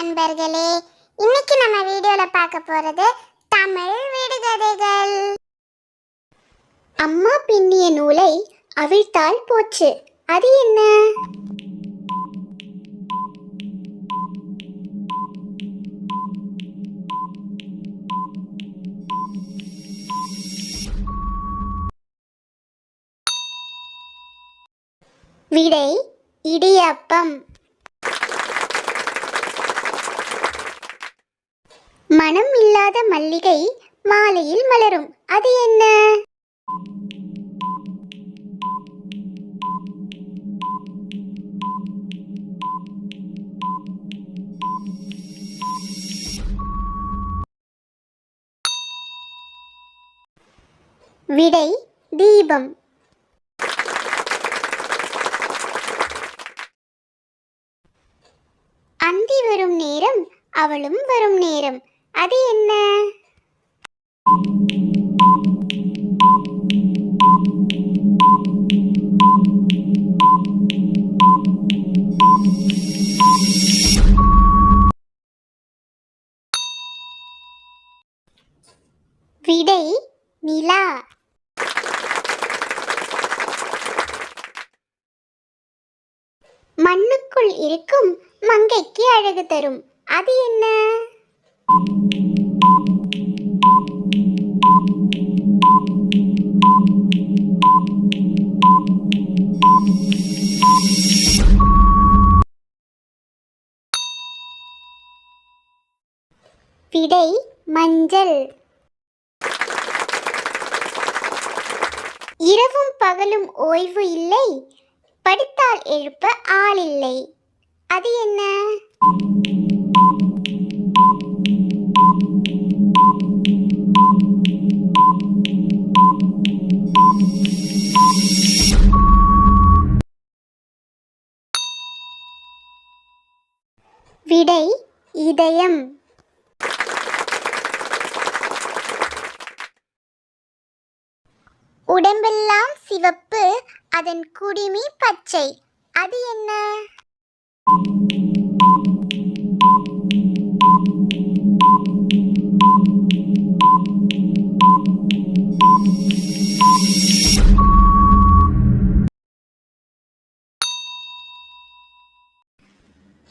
நண்பர்களே, இன்னைக்கு நம்ம வீடியோல பார்க்க போறது தமிழ் விடுகதைகள். அம்மா பின்னிய நூலை அவிழ்த்தால் போச்சு, அது என்ன? விடை இடியப்பம். மனம் இல்லாத மல்லிகை மாலையில் மலரும், அது என்ன? விடை தீபம். அந்தி வரும் நேரம் அவளும் வரும் நேரம், அது என்ன? விடை நிலா. மண்ணுக்குள் இருக்கும் மங்கைக்கு அழகு தரும், அது என்ன? விடை மஞ்சள். இரவும் பகலும் ஓய்வு இல்லை, படித்தால் எழுப்ப ஆள் இல்லை, அது என்ன? விடை இதயம். உடம்பெல்லாம் சிவப்பு, அதன் குடிமி பச்சை, அது என்ன?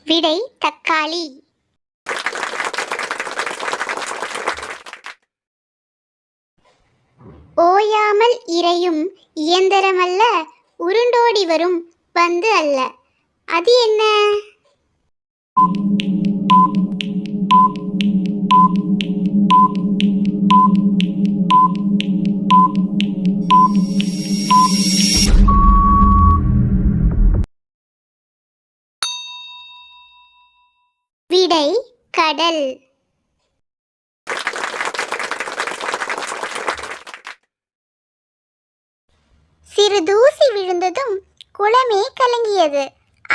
விடை தக்காளி. ஓயாமல் இறையும் இயந்திரமல்ல, உருண்டோடி வரும் பந்து அல்ல, அது என்ன? விடை கடல். சிறு தூசி விழுந்ததும் குளமே கலங்கியது,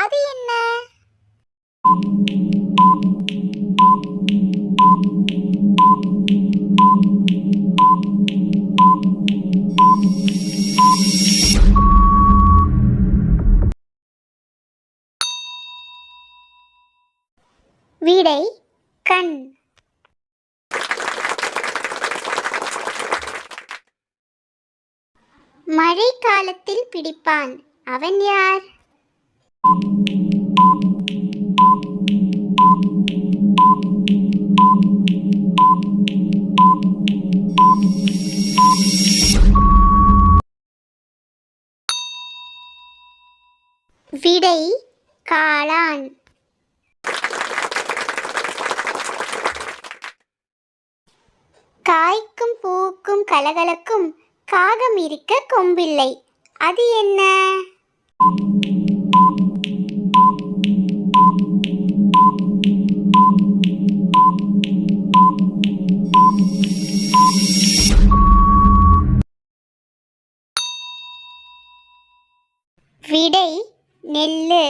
அது என்ன? விடை கண். மழை காலத்தில் பிடிப்பான், அவன் யார்? விடை காளான். காய்க்கும் பூக்கும் கலகலக்கும் காகம் இருக்க கொம்பில்லை, அது என்ன? விடை நெல்லு.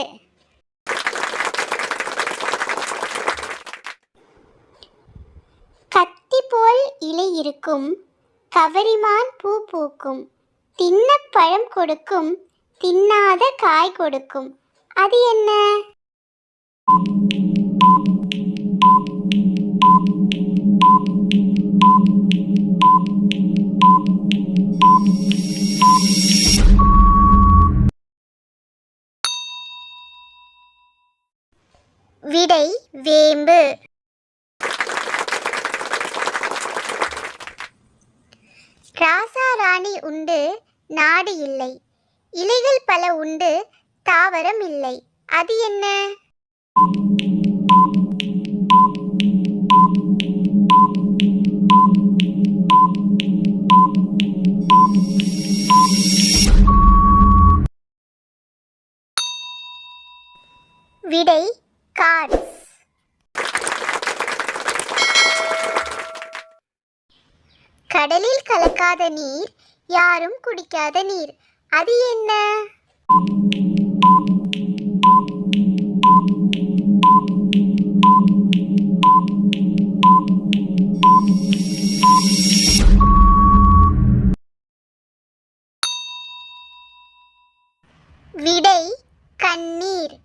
கத்தி போல் இலை இருக்கும், கவரிமான் பூ பூக்கும், தின்ன பழம் கொடுக்கும், தின்னாத காய் கொடுக்கும், அது என்ன? விடை வேம்பு. ராசா ராணி உண்டு நாடு இல்லை, இலைகள் பல உண்டு தாவரம் இல்லை, அது என்ன? விடை கார்ட்ஸ். கடலில் கலக்காத நீர், யாரும் குடிக்காத நீர், அது என்ன? விடை கண்ணீர்.